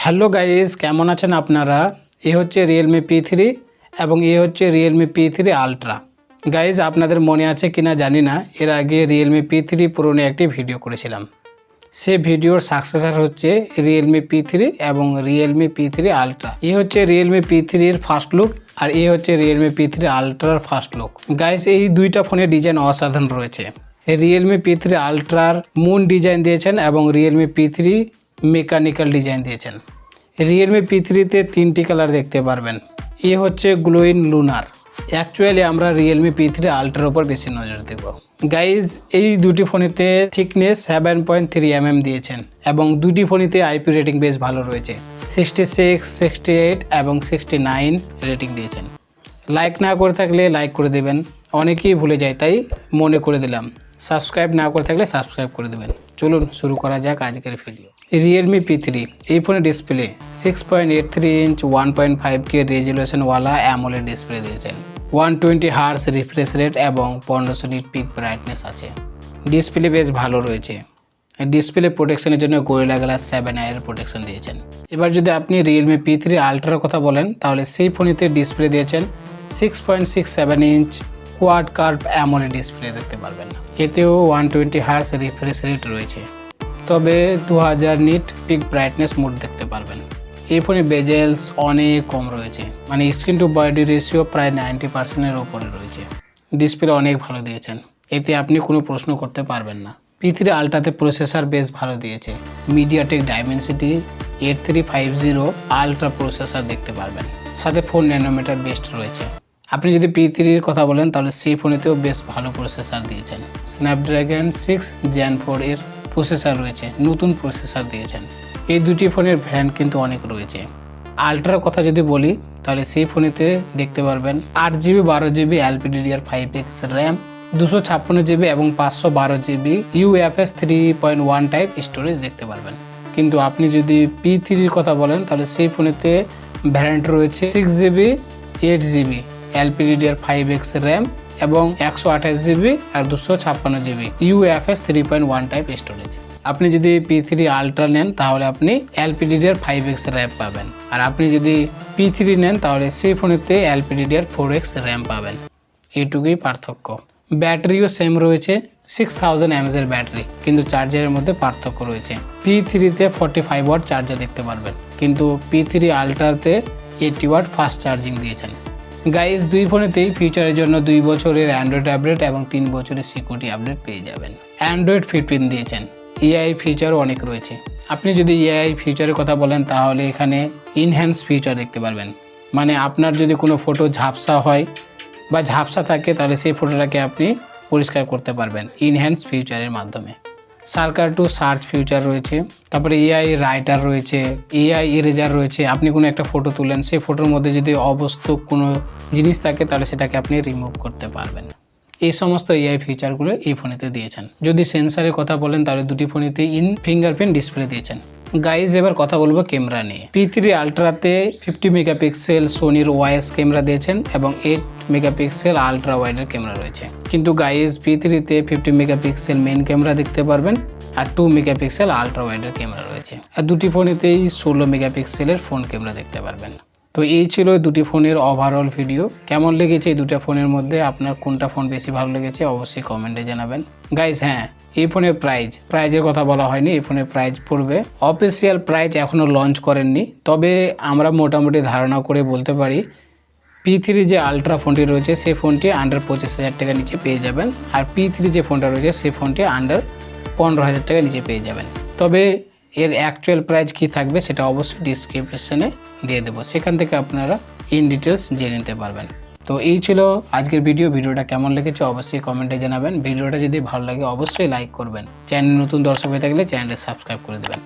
Hello guys, কেমন আছেন আপনারা? এই হচ্ছে রিয়েলমি P3 এবং এই হচ্ছে রিয়েলমি P3 আলট্রা। গাইস, আপনাদের মনে আছে কিনা জানি না, এর আগে রিয়েলমি P3 প্রো নিয়ে একটি ভিডিও করেছিলাম। সে ভিডিওর সাকসেসর হচ্ছে রিয়েলমি P3 এবং রিয়েলমি P3 আলট্রা। এই হচ্ছে রিয়েলমি P3 এর ফার্স্ট লুক আর এই হচ্ছে রিয়েলমি P3 আলট্রার ফার্স্ট লুক। গাইস, এই দুইটা ফোনের ডিজাইন অসাধারণ রয়েছে। রিয়েলমি P3 আলট্রার মুন ডিজাইন দিয়েছেন এবং রিয়েলমি P3 মেকানিক্যাল ডিজাইন দিয়েছেন। রিয়েলমি P3-তে তিনটি কালার দেখতে পারবেন। এ হচ্ছে গ্লোইং লুনার। অ্যাকচুয়ালি আমরা রিয়েলমি P3 আলট্রার উপর বেশি নজর দেব। গাইজ, এই দুটি ফোনেতে থিকনেস 7.3 mm দিয়েছেন এবং দুটি ফোনেতে আইপি রেটিং বেশ ভালো রয়েছে। 66, 68 এবং 69 রেটিং দিয়েছেন। লাইক না করে থাকলে লাইক করে দেবেন, অনেকেই ভুলে যায় তাই মনে করে দিলাম। সাবস্ক্রাইব না করে থাকলে সাবস্ক্রাইব করে দেবেন। চলুন শুরু করা যাক আজকের ভিডিও। রিয়েলমি P3 এই ফোনের ডিসপ্লে 6.83 ইঞ্চ 1.5K রেজুলেশনওয়ালা অ্যামোলেড ডিসপ্লে দিয়েছেন। 120 হার্জ রিফ্রেশ রেট এবং 1500 নিট পিক ব্রাইটনেস আছে। ডিসপ্লে বেশ ভালো রয়েছে। ডিসপ্লে প্রোটেকশনের জন্য গোরিলা গ্লাস 7i এর প্রোটেকশন দিয়েছেন। এবার যদি আপনি রিয়েলমি P3 আলট্রার কথা বলেন তাহলে সেই ফোনেতে ডিসপ্লে দিয়েছেন 6.67 inch quad curve AMOLED display দেখতে পারবেন। এতেও 120 হার্জ রিফ্রেশ রেট রয়েছে, তবে 2000 নিট পিক ব্রাইটনেস মোড দেখতে পারবেন। এই ফোনে বেজেলস অনেক কম রয়েছে, মানে স্ক্রিন টু বডি রেশিও প্রায় 90%-এর উপরে রয়েছে। ডিসপ্লে অনেক ভালো দিয়েছেন, এতে আপনি কোনো প্রশ্ন করতে পারবেন না। P3 আলট্রাতে প্রসেসর বেশ ভালো দিয়েছে। মিডিয়াটেক ডাইমেনসিটি 8350 আলট্রা প্রসেসর দেখতে পারবেন, সাথে 4 ন্যানোমিটার বেস্ট রয়েছে। আপনি যদি P3-এর কথা বলেন তাহলে সেই ফোনেতেও বেশ ভালো প্রসেসর দিয়েছেন। স্ন্যাপড্রাগন 6 Gen 4 এর প্রসেসর রয়েছে, নতুন প্রসেসর দিয়েছেন। এই দুটি ফোনের ভ্যারিয়েন্ট কিন্তু অনেক রয়েছে। আলট্রার কথা যদি বলি তাহলে সেই ফোনেতে দেখতে পারবেন 8GB 12GB LPDDR5X RAM, 256GB এবং 512GB UFS 3.1 টাইপ স্টোরেজ দেখতে পারবেন। কিন্তু আপনি যদি P3-এর কথা বলেন তাহলে সেই ফোনেতে ভ্যারিয়েন্ট রয়েছে 6GB 8GB LPDDR5X র্যাম এবং 128GB আর 256GB UFS 3.1 টাইপ স্টোরেজ। আপনি যদি P3 আলট্রা নেন তাহলে আপনি LPDDR5X র্যাম পাবেন, আর আপনি যদি P3 নেন তাহলে সেই ফোনেতে LPDDR4X র্যাম পাবেন। এইটুকুই পার্থক্য। ব্যাটারিও সেম রয়েছে, 6000 mAh এর ব্যাটারি, কিন্তু চার্জারের মধ্যে পার্থক্য রয়েছে। P3-তে 45 ওয়াট চার্জার দেখতে পারবেন, কিন্তু P3 আলট্রাতে 80 ওয়াট ফাস্ট চার্জিং দিয়েছেন। গাইস, দুই ফোনেতেই ফিউচারের জন্য 2 বছরের অ্যান্ড্রয়েড আপডেট এবং 3 বছরের সিকিউরিটি আপডেট পেয়ে যাবেন। অ্যান্ড্রয়েড 15 দিয়েছেন। AI ফিচারও অনেক রয়েছে। আপনি যদি AI ফিচারের কথা বলেন তাহলে এখানে ইনহ্যান্স ফিচার দেখতে পারবেন, মানে আপনার যদি কোনো ফটো ঝাপসা হয় বা ঝাপসা থাকে তাহলে সেই ফটোটাকে আপনি পরিষ্কার করতে পারবেন ইনহ্যান্স ফিচারের মাধ্যমে। সার্কার টু সার্চ ফিচার রয়েছে, তারপরে AI রাইটার রয়েছে, AI ইরেজার রয়েছে। আপনি কোনো একটা ফটো তুলেন, সেই ফটোর মধ্যে যদি অবস্তু কোনো জিনিস থাকে তাহলে সেটাকে আপনি রিমুভ করতে পারবেন। এই সমস্ত AI ফিচারগুলো এই ফোনেতে দিয়েছেন। যদি সেন্সারের কথা বলেন তাহলে দুটি ফোনেতে ফিঙ্গারপ্রিন্ট ডিসপ্লে দিয়েছেন। গাইজ, এবার কথা বলবো ক্যামেরা নিয়ে। P3 আলট্রাতে 50 মেগাপিক্সেল সোনির OIS ক্যামেরা দিয়েছেন এবং 8 মেগাপিক্সেল আলট্রা ওয়াইডের ক্যামেরা রয়েছে। কিন্তু গাইজ, P3-তে 50 মেগাপিক্সেল মেইন ক্যামেরা দেখতে পারবেন আর 2 মেগাপিক্সেল আলট্রা ওয়াইডের ক্যামেরা রয়েছে, আর দুটি ফোনেতেই 16 মেগাপিক্সেলের ফোন ক্যামেরা দেখতে পারবেন। তো এই ছিল দুটি ফোনের ওভারঅল ভিডিও। কেমন লেগেছে এই দুটো ফোনের মধ্যে, আপনার কোনটা ফোন বেশি ভালো লেগেছে অবশ্যই কমেন্টে জানাবেন। গাইজ, হ্যাঁ, এই ফোনের প্রাইজের কথা বলা হয়নি। এই ফোনের প্রাইস পড়বে, অফিসিয়াল প্রাইস এখনও লঞ্চ করেননি, তবে আমরা মোটামুটি ধারণা করে বলতে পারি P3 যে আলট্রা ফোনটি রয়েছে সেই ফোনটি আন্ডার 25,000 টাকা নিচে পেয়ে যাবেন, আর P3 যে ফোনটা রয়েছে সেই ফোনটি আন্ডার 15,000 টাকা নিচে পেয়ে যাবেন। তবে এর অ্যাকচুয়াল প্রাইস কী থাকবে সেটা অবশ্যই ডিসক্রিপশনে দিয়ে দেবো, সেখান থেকে আপনারা ইন ডিটেলস জেনে নিতে পারবেন। তো এই ছিল আজকের ভিডিওটা কেমন লেগেছে অবশ্যই কমেন্টে জানাবেন। ভিডিওটা যদি ভালো লাগে অবশ্যই লাইক করবেন। চ্যানেল নতুন দর্শক হয়ে থাকলে চ্যানেলটা সাবস্ক্রাইব করে দেবেন।